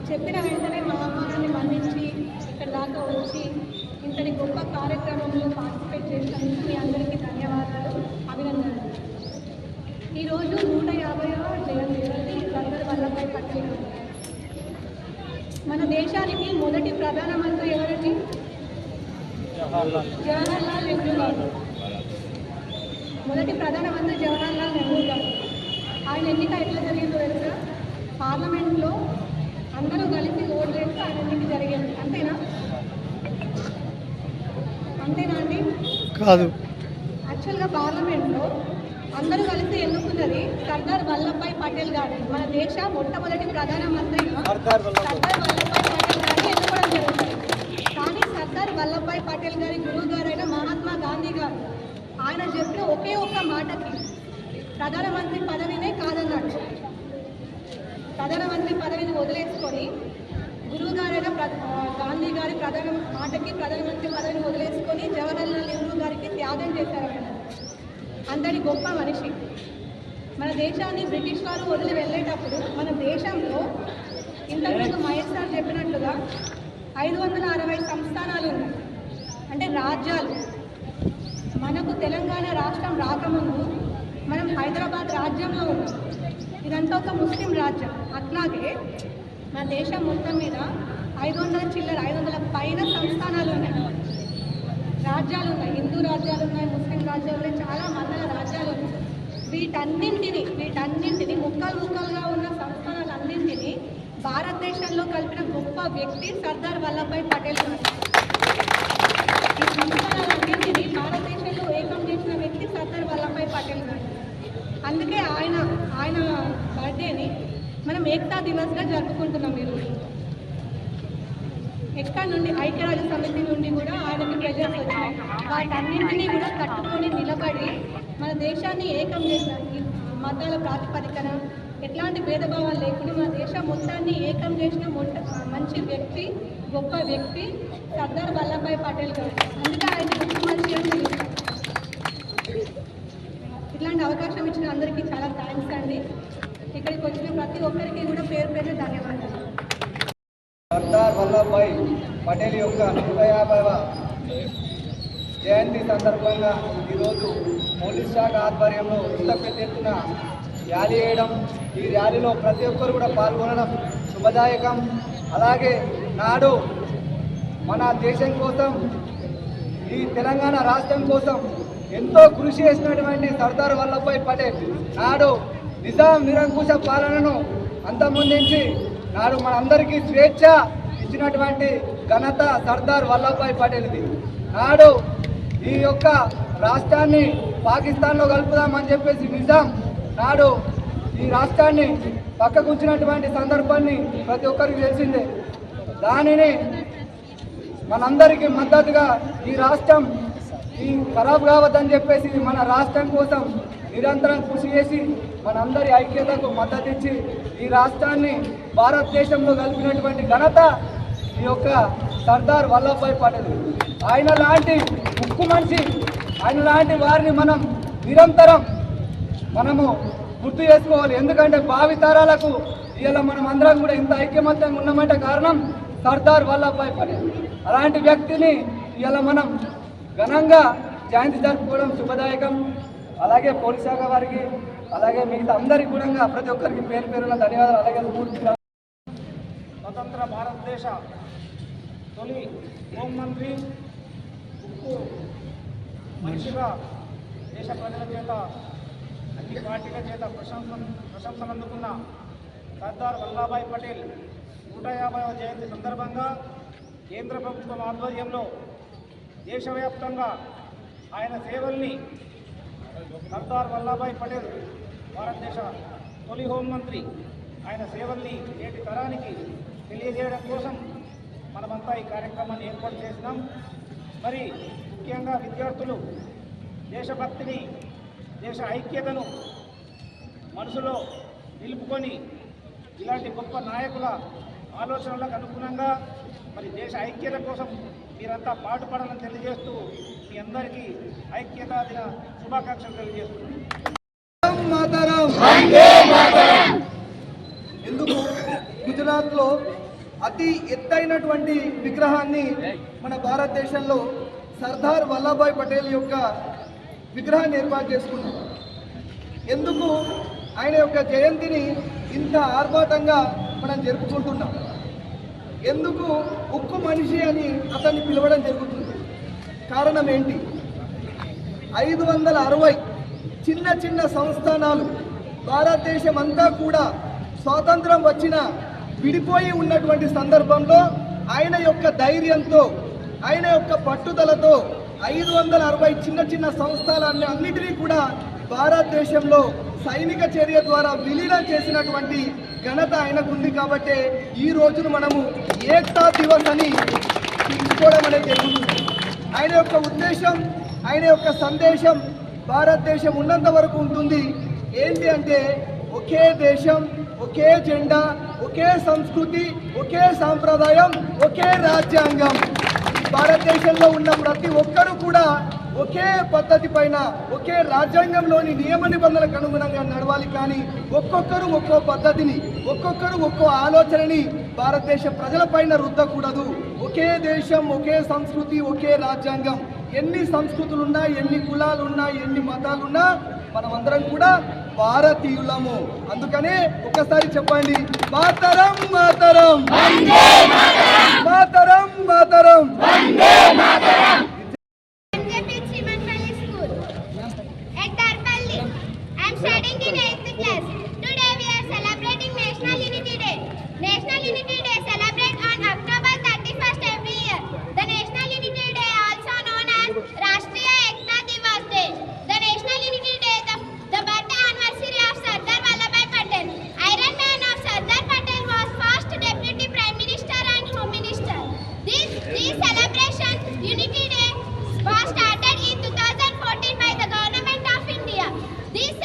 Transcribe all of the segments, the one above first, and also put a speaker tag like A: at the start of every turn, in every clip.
A: చెప్పిన వెంటనే మా ఆహ్వానాన్ని మన్నించి ఇక్కడ దాకా వచ్చి ఇంతటి గొప్ప కార్యక్రమంలో పార్టిసిపేట్ చేసినందుకు మీ అందరికీ ధన్యవాదాలు, అభినందనలు. ఈరోజు 150వ జయంతి సర్దార్ వల్లభాయ్ పటేల్. మన దేశానికి మొదటి ప్రధానమంత్రి ఎవరండి? జవహర్లాల్ నెహ్రూ గారు. మొదటి ప్రధానమంత్రి జవహర్లాల్ నెహ్రూ గారు. ఆయన ఎన్నిక ఎట్లా జరిగిందో తెలుసా? పార్లమెంట్లో అందరూ కలిసి ఓటు వేస్తే ఆయన ఎన్నిక జరిగింది. అంతేనా? అంతేనా అండి?
B: కాదు.
A: యాక్చువల్గా పార్లమెంట్లో అందరూ కలిసి ఎన్నుకున్నది సర్దార్ వల్లభాయ్ పటేల్ గారిని. మన దేశ మొట్టమొదటి ప్రధానమంత్రిగా సర్దార్ వల్లభాయ్ పటేల్ గారిని ఎన్నుకోవడం జరుగుతుంది. కానీ సర్దార్ వల్లభాయ్ పటేల్ గారి గురువు గారైన మహాత్మా గాంధీ గారు ఆయన చెప్పిన ఒకే ఒక్క మాటకి ప్రధానమంత్రి పదవినే కాదన్నాడు. ప్రధానమంత్రి పదవిని వదిలేసుకొని గురువు గారైన గాంధీ గారి ప్రధానమంత్రి పదవిని వదిలేసుకొని జవహర్లాల్ నెహ్రూ గారికి త్యాగం చేశారు. అందరి గొప్ప మనిషి. మన దేశాన్ని బ్రిటిష్ వారు వదిలి వెళ్ళేటప్పుడు మన దేశంలో ఇంతకుముందు మహేష్ సార్ చెప్పినట్లుగా 560 సంస్థానాలు ఉన్నాయి, అంటే రాజ్యాలు. మనకు తెలంగాణ రాష్ట్రం రాకముందు మనం హైదరాబాద్ రాజ్యంలో ఉన్నాం. ఇదంతా ఒక ముస్లిం రాజ్యం. అట్లాగే మన దేశం మొత్తం మీద 500 పైన సంస్థానాలు ఉన్నాయి, రాజ్యాలు ఉన్నాయి. హిందూ రాజ్యాలు ఉన్నాయి, ముస్లిం రాజ్యాలు ఉన్నాయి, చాలా మండల రాజ్యాలు ఉన్నాయి. వీటన్నింటినీ ముక్కలుగా ఉన్న సంస్థానాలన్నింటినీ భారతదేశంలో కలిపిన గొప్ప వ్యక్తి సర్దార్ వల్లభాయ్ పటేల్ గారు. ఈ సంస్థానాలన్నింటినీ భారతదేశంలో ఏకం చేసిన వ్యక్తి సర్దార్ వల్లభాయ్ పటేల్ గారు. అందుకే ఆయన బర్త్డేని మనం ఏకతా దివస్గా జరుపుకుంటున్నాం ఈరోజు. ఎక్కడి నుండి ఐక్యరాజ్య సమితి నుండి కూడా ఆయనకి ప్రెజర్స్ వచ్చాయి. వాటన్నింటినీ కూడా తట్టుకొని నిలబడి మన దేశాన్ని ఏకం చేసిన మతాల ప్రాతిపదికన ఎట్లాంటి భేదభావాలు లేకుండా మన దేశం మొత్తాన్ని ఏకం చేసిన మంచి వ్యక్తి, గొప్ప వ్యక్తి సర్దార్ వల్లభాయ్ పటేల్ గారు. అందుకే ఆయన గొప్ప మనిషి అని పిలుస్తారు. ఇట్లాంటి అవకాశం ఇచ్చిన అందరికీ చాలా థ్యాంక్స్ అండి. ఇక్కడికి వచ్చిన ప్రతి ఒక్కరికి కూడా పేరు పేరు ధన్యవాదాలు.
C: సర్దార్ వల్లభాయ్ పటేల్ యొక్క 150వ జయంతి సందర్భంగా ఈరోజు పోలీస్ శాఖ ఆధ్వర్యంలో ఇంత పెద్ద ఎత్తున ర్యాలీ వేయడం, ఈ ర్యాలీలో ప్రతి ఒక్కరు కూడా పాల్గొనడం శుభదాయకం. అలాగే నాడు మన దేశం కోసం, ఈ తెలంగాణ రాష్ట్రం కోసం ఎంతో కృషి చేసినటువంటి సర్దార్ వల్లభాయ్ పటేల్ నాడు నిజాం నిరంకుశ పాలనను అంతమొందించి నాడు మనందరికీ స్వేచ్ఛ ఇచ్చినటువంటి ఘనత సర్దార్ వల్లభాయ్ పటేల్ది. నాడు ఈ యొక్క రాష్ట్రాన్ని పాకిస్తాన్లో కలుపుదామని చెప్పేసి నిజాం నాడు ఈ రాష్ట్రాన్ని పక్కకుంచినటువంటి సందర్భాన్ని ప్రతి ఒక్కరికి తెలిసిందే. దానిని మనందరికీ మద్దతుగా ఈ రాష్ట్రం ఈ ఖరాబ్ కావద్దని చెప్పేసి మన రాష్ట్రం కోసం నిరంతరం కృషి చేసి మనందరి ఐక్యతకు మద్దతు ఇచ్చి ఈ రాష్ట్రాన్ని భారతదేశంలో కలిపినటువంటి ఘనత ఈ యొక్క సర్దార్ వల్లభాయ్ పటేల్. ఆయన లాంటి ఉక్కు మనిషి, ఆయన లాంటి వారిని మనం నిరంతరం గుర్తు చేసుకోవాలి. ఎందుకంటే భావితరాలకు ఇలా మనం అందరం కూడా ఇంత ఐక్యమత్యంగా ఉన్నామంటే కారణం సర్దార్ వల్లభాయ్ పటేల్. అలాంటి వ్యక్తిని ఇలా మనం ఘనంగా జయంతి జరుపుకోవడం శుభదాయకం. అలాగే పోలీస్ శాఖ వారికి, అలాగే మిగతా అందరికీ కూడా ప్రతి ఒక్కరికి పేరు పేరున ధన్యవాదాలు. అలాగే
D: స్వతంత్ర భారతదేశ తొలి హోంమంత్రి, ఉక్కు మనిషిగా దేశ ప్రజల చేత, అన్ని పార్టీల చేత ప్రశంసలు అందుకున్న సర్దార్ వల్లభాయ్ పటేల్ 150వ జయంతి సందర్భంగా కేంద్ర ప్రభుత్వం ఆధ్వర్యంలో దేశవ్యాప్తంగా ఆయన సేవల్ని, సర్దార్ వల్లభాయ్ పటేల్ భారతదేశ తొలి హోంమంత్రి, ఆయన సేవల్ని నేటి తరానికి తెలియజేయడం కోసం మనమంతా ఈ కార్యక్రమాన్ని ఏర్పాటు చేసినాం. మరి ముఖ్యంగా విద్యార్థులు దేశభక్తిని, దేశ ఐక్యతను మనసులో నిలుపుకొని ఇలాంటి గొప్ప నాయకుల ఆలోచనలకు అనుగుణంగా మరి దేశ ఐక్యత కోసం మీరంతా పాటుపడాలని తెలియజేస్తూ మీ అందరికీ ఐక్యతా దిన శుభాకాంక్షలు తెలియజేస్తున్నాను.
C: ఎందుకు గుజరాత్లో అతి ఎత్తైనటువంటి విగ్రహాన్ని మన భారతదేశంలో సర్దార్ వల్లభాయ్ పటేల్ యొక్క విగ్రహాన్ని ఏర్పాటు చేసుకున్నాం. ఎందుకు ఆయన యొక్క జయంతిని ఇంత ఆర్భాటంగా మనం జరుపుకుంటున్నాం? ఎందుకు ఉక్కు మనిషి అని అతన్ని పిలవడం జరుగుతుంది? కారణం ఏంటి? 560 చిన్న చిన్న సంస్థానాలు భారతదేశం అంతా కూడా స్వాతంత్రం వచ్చిన విడిపోయి ఉన్నటువంటి సందర్భంలో ఆయన యొక్క ధైర్యంతో, ఆయన యొక్క పట్టుదలతో 560 చిన్న చిన్న సంస్థలన్నీ అన్నిటినీ కూడా భారతదేశంలో సైనిక చర్య ద్వారా విలీనం చేసినటువంటి ఘనత ఆయనకుంది. కాబట్టి ఈ రోజును మనము ఏక్తా దివస్ అని పిలుచుకోవడం అనేది జరుగుతుంది. ఆయన యొక్క ఉద్దేశం, ఆయన యొక్క సందేశం భారతదేశం ఉన్నంత వరకు ఉంటుంది. ఏంటి అంటే ఒకే దేశం, ఒకే జెండా, ఒకే సంస్కృతి, ఒకే సాంప్రదాయం, ఒకే రాజ్యాంగం. భారతదేశంలో ఉన్న ప్రతి ఒక్కరూ కూడా ఒకే పద్ధతి పైన, ఒకే రాజ్యాంగంలోని నియమ నిబంధనలకు అనుగుణంగా నడవాలి. కానీ ఒక్కొక్కరు ఒక్కో పద్ధతిని, ఒక్కొక్కరు ఒక్కో ఆలోచనని భారతదేశ ప్రజల పైన రుద్దకూడదు. ఒకే దేశం, ఒకే సంస్కృతి, ఒకే రాజ్యాంగం. ఎన్ని సంస్కృతులున్నా, ఎన్ని కులాలున్నా, ఎన్ని మతాలున్నా మనమందరం కూడా భారతీయులము. అందుకనే ఒకసారి చెప్పండి, మాతరం మాతరం, మాతరం మాతరం.
B: Studying in 8th class. Today we are celebrating National Unity Day. National Unity Day celebrated on October 31st every year. The National Unity Day also known as Rashtriya Ekta Divas Day. The National Unity Day, the birth anniversary of Sardar Vallabhbhai Patel. Iron Man of Sardar Patel was first Deputy Prime Minister and Home Minister. This celebration, Unity Day, was started in 2014 by the Government of India. This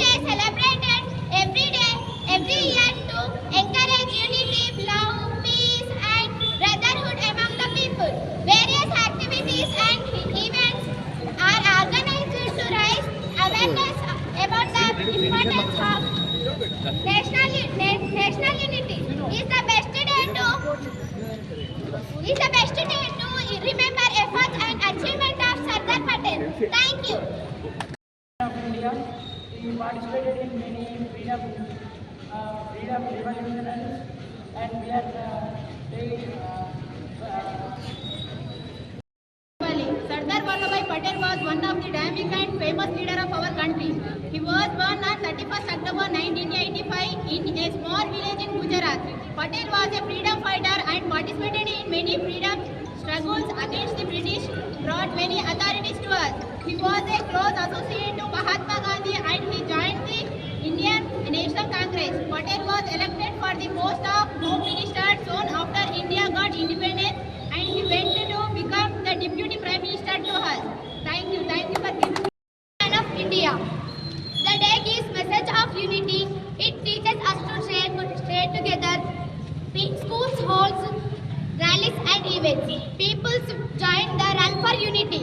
B: day celebrated every year to encourage unity, love, peace and brotherhood among the people. Various activities and events are organized to raise awareness about the importance of national unity. Is the best day to remember efforts and achievement of Sardar Patel. Thank you.
D: Of India, he participated in many freedom revolutions, and we are
A: Sardar Vallabhbhai Patel was one of the dynamic and famous leader of our country. He was born on 31st October 1985 in a small village in Gujarat. Patel was a freedom fighter and participated in many freedom struggles against the British, brought many authorities to us. He was a close associate to Mahatma Gandhi and he joined the Indian National Congress. Patel was elected for the post of Home Minister soon after India got independence and he went to become the Deputy Prime Minister to us. Thank you for giving of India. The day gives message of unity. It teaches us to stay together. Schools holds rallies and events. People join the run for unity.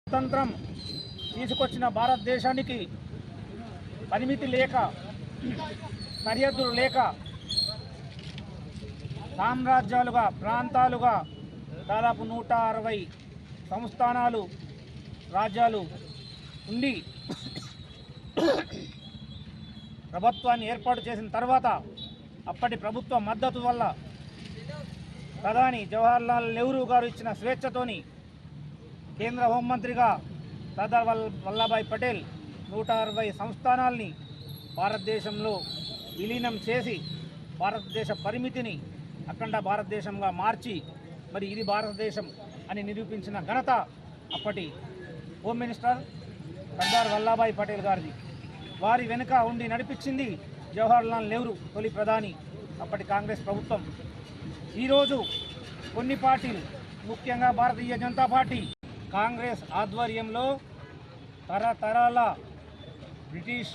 D: స్వతంత్రం తీసుకొచ్చిన భారతదేశానికి పరిమితి లేక, సరిహద్దులు లేక, సామ్రాజ్యాలుగా, ప్రాంతాలుగా దాదాపు 160 సంస్థానాలు, రాజ్యాలు ఉండి ప్రభుత్వాన్ని ఏర్పాటు చేసిన తర్వాత అప్పటి ప్రభుత్వ మద్దతు వల్ల ప్రధాని జవహర్లాల్ నెహ్రూ గారు ఇచ్చిన స్వేచ్ఛతోని కేంద్ర హోంమంత్రిగా సర్దార్ వల్లభాయ్ పటేల్ 160 సంస్థానాల్ని భారతదేశంలో విలీనం చేసి భారతదేశ పరిమితిని అఖండ భారతదేశంగా మార్చి మరి ఇది భారతదేశం అని నిరూపించిన ఘనత అప్పటి హోమ్ మినిస్టర్ సర్దార్ వల్లభాయ్ పటేల్ గారిది. వారి వెనుక ఉండి నడిపించింది జవహర్లాల్ నెహ్రూ, తొలి ప్రధాని, అప్పటి కాంగ్రెస్ ప్రభుత్వం. ఈరోజు కొన్ని పార్టీలు, ముఖ్యంగా భారతీయ జనతా పార్టీ, కాంగ్రెస్ ఆధ్వర్యంలో తరతరాల బ్రిటిష్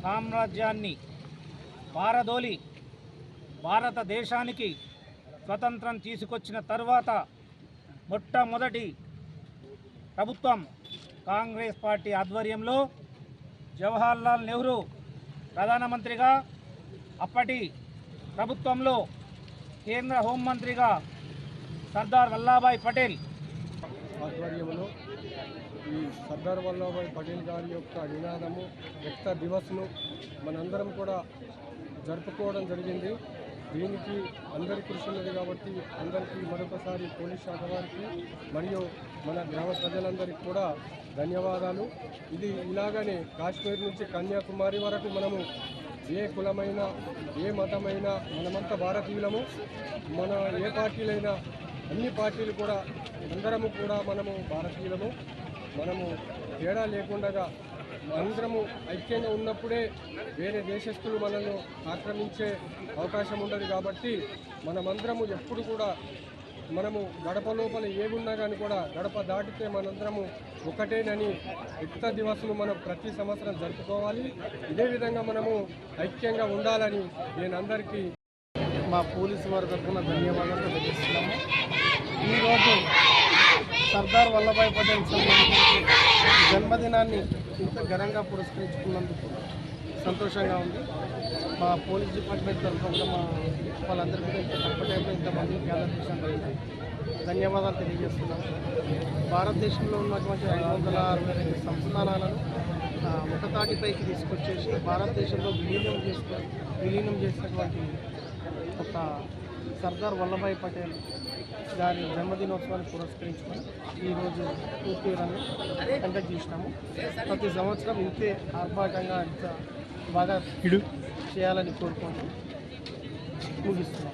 D: సామ్రాజ్యాన్ని పారదోలి భారతదేశానికి స్వతంత్రం తీసుకొచ్చిన తర్వాత మొట్టమొదటి ప్రభుత్వం కాంగ్రెస్ పార్టీ ఆధ్వర్యంలో జవహర్లాల్ నెహ్రూ ప్రధానమంత్రిగా, అప్పటి ప్రభుత్వంలో కేంద్ర హోంమంత్రిగా సర్దార్ వల్లభాయ్ పటేల్
E: ఆధ్వర్యంలో ఈ సర్దార్ వల్లభాయ్ పటేల్ గారి యొక్క నినాదము వ్యక్త దివస్ను మనందరం కూడా జరుపుకోవడం జరిగింది. దీనికి అందరి కృషి ఉన్నది కాబట్టి అందరికీ మరొకసారి పోలీస్ శాఖ వారికి మరియు మన గ్రామ ప్రజలందరికీ కూడా ధన్యవాదాలు. ఇది ఇలాగనే కాశ్మీర్ నుంచి కన్యాకుమారి వరకు మనము ఏ కులమైనా, ఏ మతమైనా మనమంతా భారతీయులము. మన ఏ పార్టీలైనా, అన్ని పార్టీలు కూడా అందరము కూడా మనము భారతీయులము. మనము తేడా లేకుండా అందరము ఐక్యంగా ఉన్నప్పుడే వేరే దేశస్తులు మనల్ని ఆక్రమించే అవకాశం ఉండదు. కాబట్టి మనమందరము ఎప్పుడు కూడా మనము గడప లోపల ఏమున్నా కానీ కూడా గడప దాటితే మనందరము ఒకటేనని యుక్త దివస్ను మనం ప్రతి సంవత్సరం జరుపుకోవాలి. ఇదే విధంగా మనము ఐక్యంగా ఉండాలని నేను అందరికీ
F: మా పోలీసు వారి తరఫున ధన్యవాదాలు తెలియజేస్తున్నాము. ఈరోజు సర్దార్ వల్లభాయ్ పటేల్ జన్మదినాన్ని ఇంత ఘనంగా పురస్కరించుకున్నందుకు సంతోషంగా ఉంది. మా పోలీస్ డిపార్ట్మెంట్ తరఫున మా వాళ్ళందరికీ తక్కువ టైంలో ఇంతమంది గ్యాదర్ చేసినందుకు ధన్యవాదాలు తెలియజేస్తున్నాము. భారతదేశంలో ఉన్నటువంటి 562 సంస్థానాలను ఒకతాటిపైకి తీసుకొచ్చేసి భారతదేశంలో విలీనం చేసినటువంటి ఒక సర్దార్ వల్లభాయ్ పటేల్ గారి జన్మదినోత్సవాన్ని పురస్కరించుకొని ఈరోజు పూర్తిలను కండక్ట్ చేసినాము. ప్రతి సంవత్సరం ఇంతే ఆర్భాటంగా ఇంత బాగా చేయాలని కోరుకుంటూ ముగిస్తున్నాము.